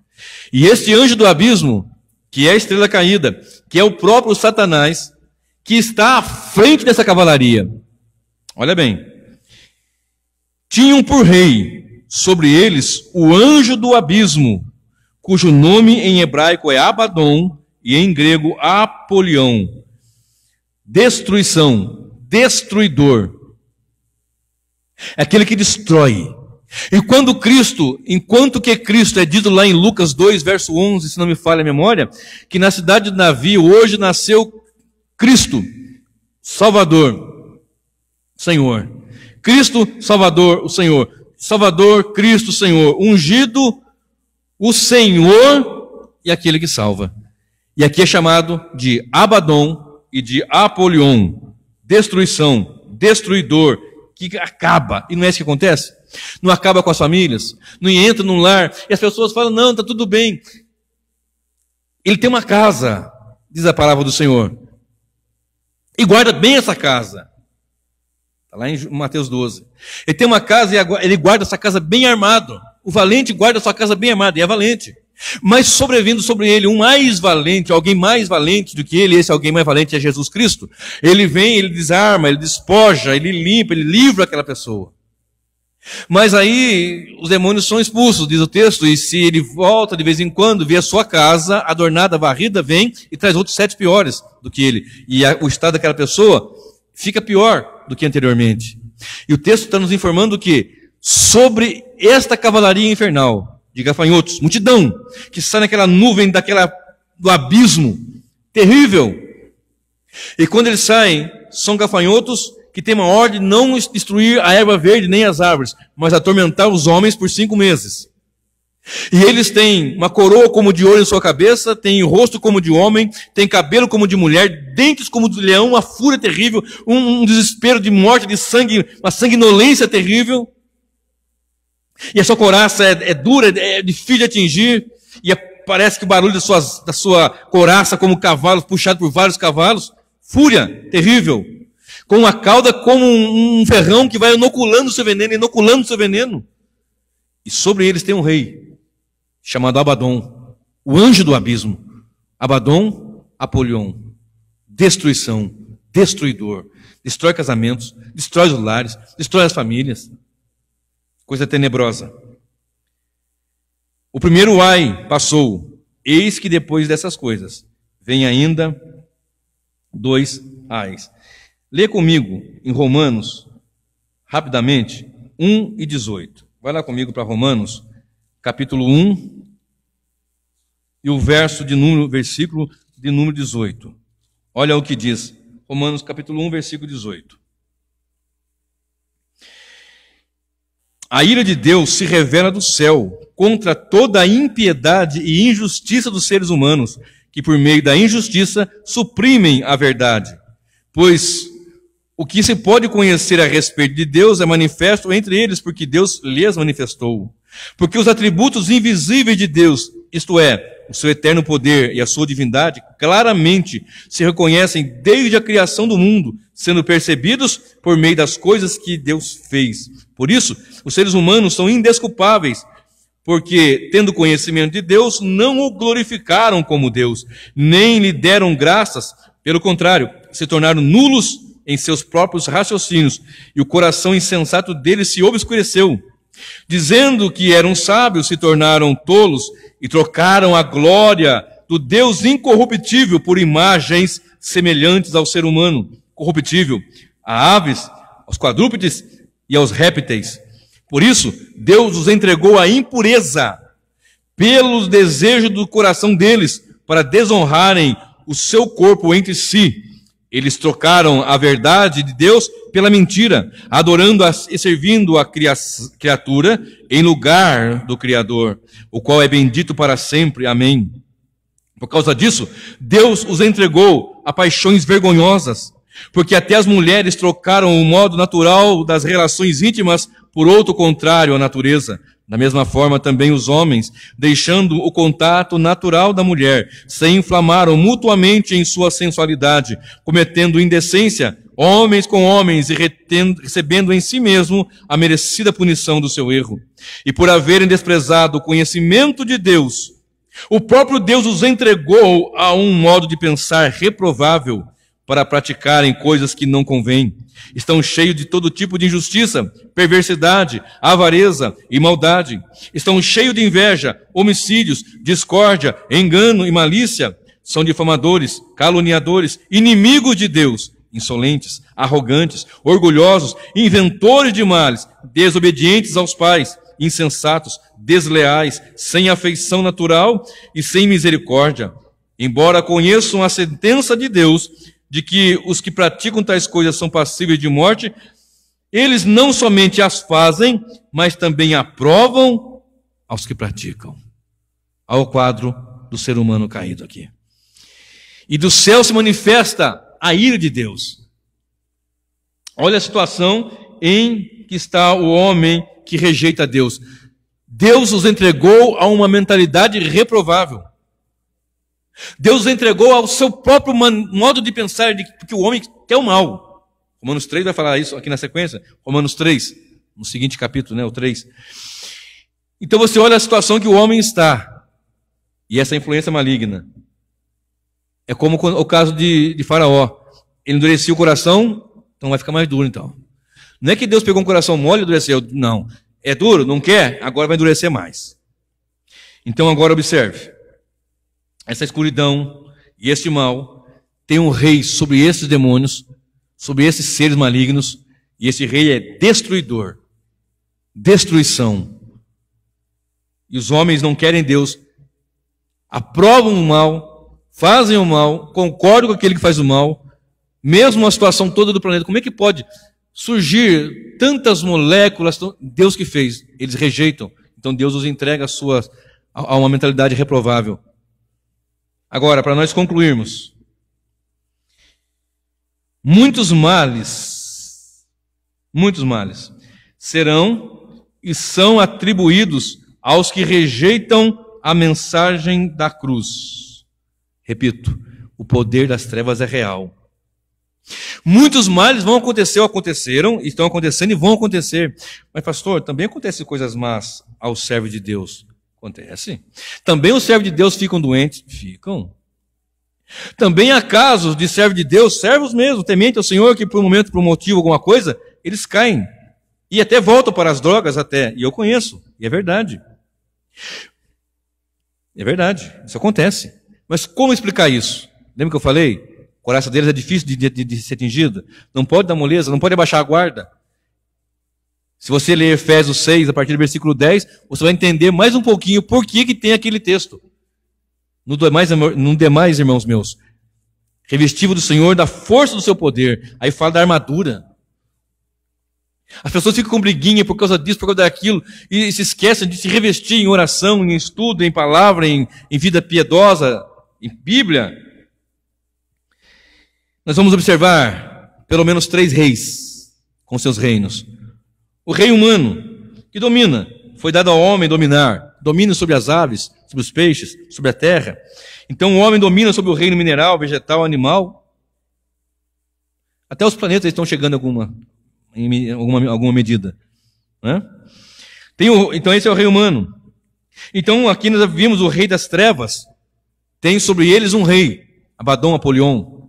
E este anjo do abismo, que é a estrela caída, que é o próprio Satanás, que está à frente dessa cavalaria. Olha bem. Tinham por rei sobre eles o anjo do abismo, cujo nome em hebraico é Abaddon e em grego Apolion. Destruição, destruidor. É aquele que destrói. E enquanto que Cristo é dito lá em Lucas 2, verso 11, se não me falha a memória, que na cidade de Davi hoje nasceu Cristo, Salvador, Senhor. Cristo, Salvador, o Senhor. Salvador, Cristo, Senhor. Ungido, o Senhor e aquele que salva. E aqui é chamado de Abaddon e de Apolion. Destruição, destruidor, que acaba. E não é isso que acontece? Não acaba com as famílias, não entra num lar, e as pessoas falam, não, está tudo bem. Ele tem uma casa, diz a palavra do Senhor, e guarda bem essa casa. Está lá em Mateus 12. Ele tem uma casa e ele guarda essa casa bem armado. O valente guarda a sua casa bem armada, e é valente. Mas sobrevindo sobre ele um mais valente, alguém mais valente do que ele, esse alguém mais valente é Jesus Cristo. Ele vem, ele desarma, ele despoja, ele limpa, ele livra aquela pessoa. Mas aí os demônios são expulsos, diz o texto, e se ele volta de vez em quando, vê a sua casa adornada, varrida, vem e traz outros 7 piores do que ele. E o estado daquela pessoa fica pior do que anteriormente. E o texto está nos informando que sobre esta cavalaria infernal de gafanhotos, multidão, que sai naquela nuvem do abismo terrível. E quando eles saem, são gafanhotos que tem uma ordem de não destruir a erva verde nem as árvores, mas atormentar os homens por 5 meses. E eles têm uma coroa como de ouro em sua cabeça, têm rosto como de homem, têm cabelo como de mulher, dentes como de leão, uma fúria terrível, um desespero de morte, de sangue, uma sanguinolência terrível. E a sua couraça é dura, é difícil de atingir, e parece que o barulho da sua couraça como cavalos, puxado por vários cavalos, fúria terrível. Com uma cauda como um ferrão que vai inoculando o seu veneno. E sobre eles tem um rei, chamado Abaddon, o anjo do abismo. Abaddon, Apolion, destruição, destruidor. Destrói casamentos, destrói os lares, destrói as famílias. Coisa tenebrosa. O primeiro ai passou, eis que depois dessas coisas vem ainda 2 ais. Lê comigo em Romanos, rapidamente, 1 e 18. Vai lá comigo para Romanos, capítulo 1, e o versículo de número 18. Olha o que diz, Romanos capítulo 1, versículo 18. A ira de Deus se revela do céu contra toda a impiedade e injustiça dos seres humanos, que por meio da injustiça suprimem a verdade. Pois o que se pode conhecer a respeito de Deus é manifesto entre eles, porque Deus lhes manifestou. Porque os atributos invisíveis de Deus, isto é, o seu eterno poder e a sua divindade claramente se reconhecem desde a criação do mundo, sendo percebidos por meio das coisas que Deus fez. Por isso, os seres humanos são indesculpáveis, porque, tendo conhecimento de Deus, não o glorificaram como Deus, nem lhe deram graças. Pelo contrário, se tornaram nulos em seus próprios raciocínios, e o coração insensato deles se obscureceu. Dizendo que eram sábios, se tornaram tolos e trocaram a glória do Deus incorruptível por imagens semelhantes ao ser humano corruptível, a aves, aos quadrúpedes e aos répteis. Por isso, Deus os entregou à impureza pelos desejos do coração deles, para desonrarem o seu corpo entre si. Eles trocaram a verdade de Deus pela mentira, adorando e servindo a criatura em lugar do Criador, o qual é bendito para sempre. Amém. Por causa disso, Deus os entregou a paixões vergonhosas, porque até as mulheres trocaram o modo natural das relações íntimas por outro contrário à natureza. Da mesma forma, também os homens, deixando o contato natural da mulher, se inflamaram mutuamente em sua sensualidade, cometendo indecência, homens com homens, e recebendo em si mesmo a merecida punição do seu erro. E por haverem desprezado o conhecimento de Deus, o próprio Deus os entregou a um modo de pensar reprovável, para praticarem coisas que não convêm. Estão cheios de todo tipo de injustiça, perversidade, avareza e maldade. Estão cheios de inveja, homicídios, discórdia, engano e malícia. São difamadores, caluniadores, inimigos de Deus, insolentes, arrogantes, orgulhosos, inventores de males, desobedientes aos pais, insensatos, desleais, sem afeição natural e sem misericórdia. Embora conheçam a sentença de Deus, de que os que praticam tais coisas são passíveis de morte, eles não somente as fazem, mas também aprovam aos que praticam. Ao quadro do ser humano caído aqui. E do céu se manifesta a ira de Deus. Olha a situação em que está o homem que rejeita Deus. Deus os entregou a uma mentalidade reprovável. Deus os entregou ao seu próprio modo de pensar, porque o homem quer o mal. Romanos 3 vai falar isso aqui na sequência. Romanos 3, no seguinte capítulo, o 3. Então você olha a situação que o homem está, e essa influência maligna. É como o caso de Faraó. Ele endurecia o coração, então vai ficar mais duro então. Não é que Deus pegou um coração mole e endureceu. Não. É duro, não quer? Agora vai endurecer mais. Então agora observe. Essa escuridão e este mal tem um rei sobre esses demônios, sobre esses seres malignos, e esse rei é destruidor, destruição. E os homens não querem Deus, aprovam o mal, fazem o mal, concordam com aquele que faz o mal, mesmo a situação toda do planeta. Como é que pode surgir tantas moléculas? Deus que fez, eles rejeitam. Então Deus os entrega a uma mentalidade reprovável. Agora, para nós concluirmos, muitos males serão e são atribuídos aos que rejeitam a mensagem da cruz. Repito, o poder das trevas é real. Muitos males vão acontecer, ou aconteceram, estão acontecendo e vão acontecer. Mas, pastor, também acontecem coisas más aos servos de Deus. Acontece. Também os servos de Deus ficam doentes? Ficam. Também há casos de servos de Deus, servos mesmo, temente ao Senhor, que por um momento, por um motivo, alguma coisa, eles caem. E até voltam para as drogas até. E eu conheço. E é verdade. É verdade. Isso acontece. Mas como explicar isso? Lembra que eu falei? O coração deles é difícil de ser atingido. Não pode dar moleza, não pode abaixar a guarda. Se você ler Efésios 6, a partir do versículo 10, você vai entender mais um pouquinho por que tem aquele texto. No demais, irmãos meus, revestivo do Senhor, da força do seu poder. Aí fala da armadura. As pessoas ficam com briguinha por causa disso, por causa daquilo, e se esquecem de se revestir em oração, em estudo, em palavra, em vida piedosa, em Bíblia. Nós vamos observar pelo menos 3 reis com seus reinos. O rei humano, que domina, foi dado ao homem dominar. Domínio sobre as aves, sobre os peixes, sobre a terra. Então o homem domina sobre o reino mineral, vegetal, animal. Até os planetas estão chegando em alguma medida. Né? Então esse é o rei humano. Então aqui nós vimos o rei das trevas. Tem sobre eles um rei. Abaddon, Apolion.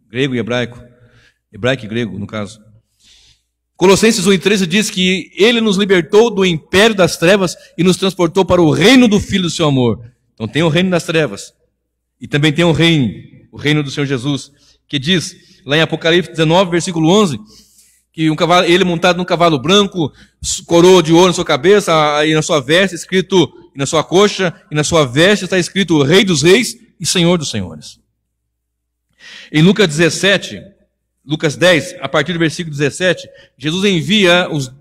Grego e hebraico. Hebraico e grego, no caso. Colossenses 1:13 diz que ele nos libertou do império das trevas e nos transportou para o reino do Filho do seu amor. Então tem o reino das trevas. E também tem o reino do Senhor Jesus, que diz, lá em Apocalipse 19, versículo 11, que ele montado num cavalo branco, coroa de ouro na sua cabeça, e na sua veste escrito, e na sua coxa, e na sua veste está escrito o Rei dos Reis e Senhor dos Senhores. Em Lucas 10, a partir do versículo 17, Jesus envia os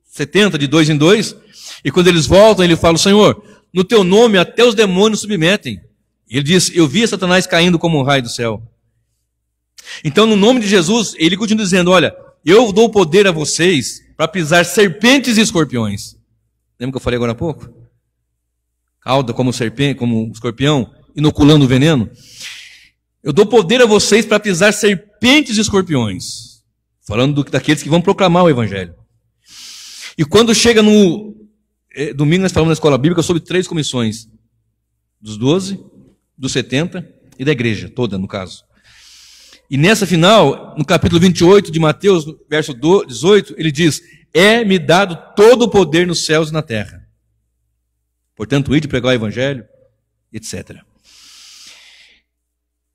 70 de 2 em 2, e quando eles voltam, ele fala, Senhor, no teu nome até os demônios submetem. E ele diz, eu vi Satanás caindo como um raio do céu. Então, no nome de Jesus, ele continua dizendo, olha, eu dou poder a vocês para pisar serpentes e escorpiões. Lembra que eu falei agora há pouco? Cauda como serpente, como escorpião, inoculando o veneno. Eu dou poder a vocês para pisar serpentes e escorpiões. Falando daqueles que vão proclamar o Evangelho. E quando chega no domingo, nós falamos na escola bíblica sobre 3 comissões. Dos 12, dos 70 e da igreja toda, no caso. E nessa final, no capítulo 28 de Mateus, verso 18, ele diz, é-me dado todo o poder nos céus e na terra. Portanto, ide pregar o Evangelho, etc.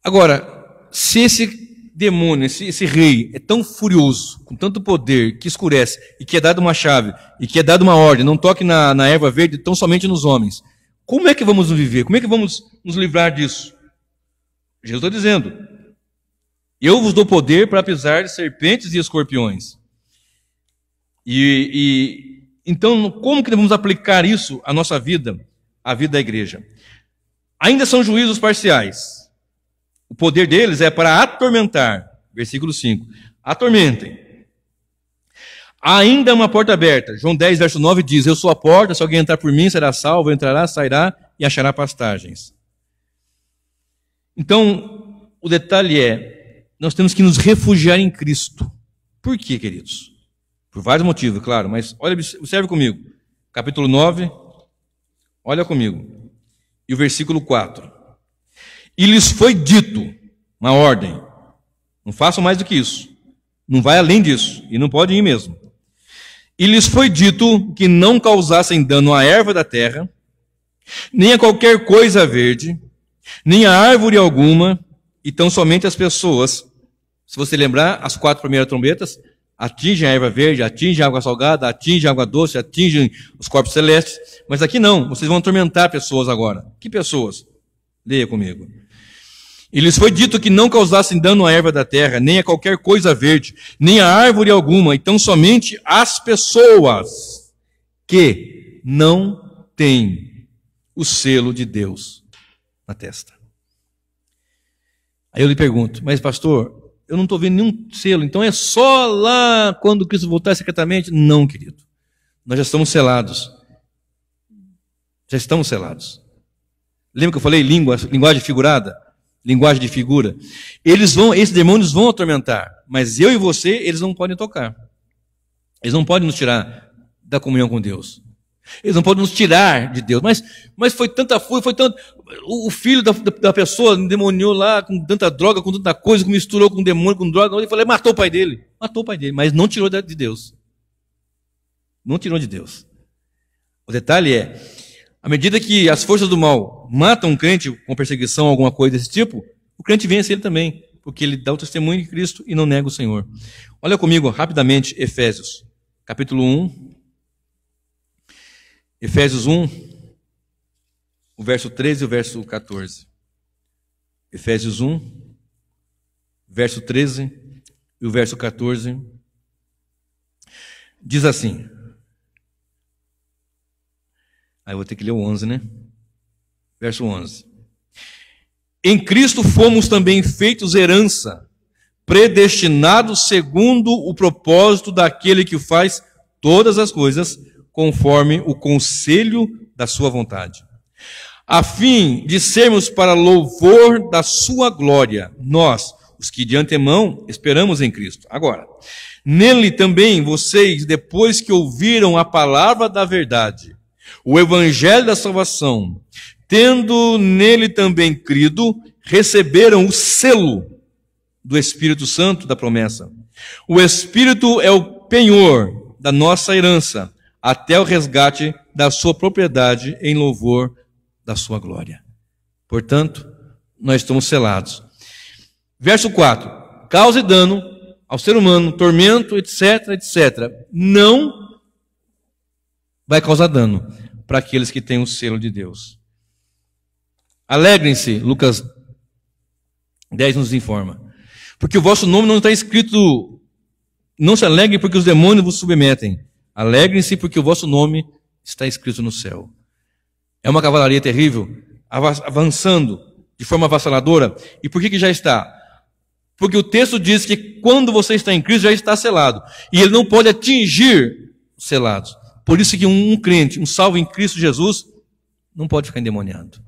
Agora, se esse demônio, esse rei é tão furioso, com tanto poder, que escurece, e que é dado uma chave, e que é dado uma ordem, não toque na erva verde, tão somente nos homens, como é que vamos viver? Como é que vamos nos livrar disso? Jesus está dizendo, eu vos dou poder para pisar serpentes e escorpiões. Então, como que devemos aplicar isso à nossa vida, à vida da igreja? Ainda são juízos parciais. O poder deles é para atormentar. Versículo 5. Atormentem. Há ainda uma porta aberta. João 10, verso 9 diz, eu sou a porta, se alguém entrar por mim será salvo, entrará, sairá e achará pastagens. Então, o detalhe é, nós temos que nos refugiar em Cristo. Por quê, queridos? Por vários motivos, claro, mas observe comigo. Capítulo 9, olha comigo. E o versículo 4. E lhes foi dito, uma ordem, não façam mais do que isso, não vai além disso, e não pode ir mesmo. E lhes foi dito que não causassem dano à erva da terra, nem a qualquer coisa verde, nem a árvore alguma, e tão somente as pessoas. Se você lembrar, as 4 primeiras trombetas atingem a erva verde, atingem a água salgada, atingem a água doce, atingem os corpos celestes, mas aqui não, vocês vão atormentar pessoas agora. Que pessoas? Leia comigo. E lhes foi dito que não causassem dano à erva da terra, nem a qualquer coisa verde, nem a árvore alguma, então somente as pessoas que não têm o selo de Deus na testa. Aí eu lhe pergunto, mas pastor, eu não estou vendo nenhum selo, então é só lá quando Cristo voltar secretamente? Não, querido. Nós já estamos selados. Já estamos selados. Lembra que eu falei linguagem figurada? Linguagem de figura. Esses demônios vão atormentar, mas eu e você, eles não podem tocar. Eles não podem nos tirar da comunhão com Deus. Eles não podem nos tirar de Deus. Mas foi tanta fúria, foi tanto. O filho da pessoa endemoniou lá com tanta droga, com tanta coisa, que misturou com demônio, com droga. Eu falei, matou o pai dele. Matou o pai dele, mas não tirou de Deus. Não tirou de Deus. O detalhe é, à medida que as forças do mal matam um crente com perseguição, alguma coisa desse tipo, o crente vence ele também, porque ele dá o testemunho de Cristo e não nega o Senhor. Olha comigo rapidamente Efésios, capítulo 1. Efésios 1, o verso 13 e o verso 14. Efésios 1, verso 13 e o verso 14. Diz assim. Aí eu vou ter que ler o 11, né? Verso 11. Em Cristo fomos também feitos herança, predestinados segundo o propósito daquele que faz todas as coisas, conforme o conselho da sua vontade, a fim de sermos para louvor da sua glória, nós, os que de antemão esperamos em Cristo. Agora, nele também vocês, depois que ouviram a palavra da verdade, o evangelho da salvação, tendo nele também crido, receberam o selo do Espírito Santo da promessa. O Espírito é o penhor da nossa herança, até o resgate da sua propriedade em louvor da sua glória. Portanto, nós estamos selados. Verso 4. Causa e dano ao ser humano, tormento, etc, etc. Não vai causar dano para aqueles que têm o selo de Deus. Alegrem-se, Lucas 10 nos informa. Porque o vosso nome não está escrito, não se alegrem porque os demônios vos submetem. Alegrem-se porque o vosso nome está escrito no céu. É uma cavalaria terrível, avançando de forma avassaladora. E por que já está? Porque o texto diz que quando você está em Cristo já está selado. E ele não pode atingir os selados. Por isso que um crente, um salvo em Cristo Jesus, não pode ficar endemoniado.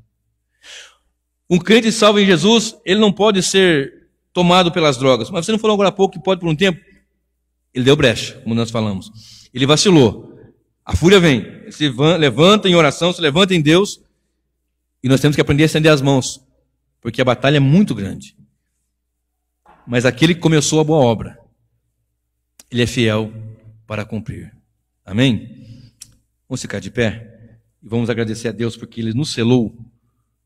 Um crente salvo em Jesus, ele não pode ser tomado pelas drogas. Mas você não falou agora há pouco que pode por um tempo? Ele deu brecha, como nós falamos. Ele vacilou. A fúria vem. Ele se levanta em oração, se levanta em Deus. E nós temos que aprender a estender as mãos. Porque a batalha é muito grande. Mas aquele que começou a boa obra, ele é fiel para cumprir. Amém? Vamos ficar de pé. E vamos agradecer a Deus porque Ele nos selou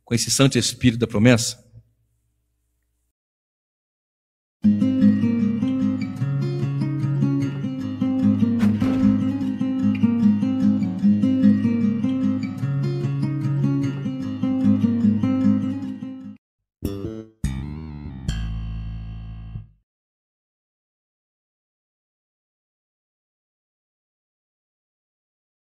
com esse Santo Espírito da promessa.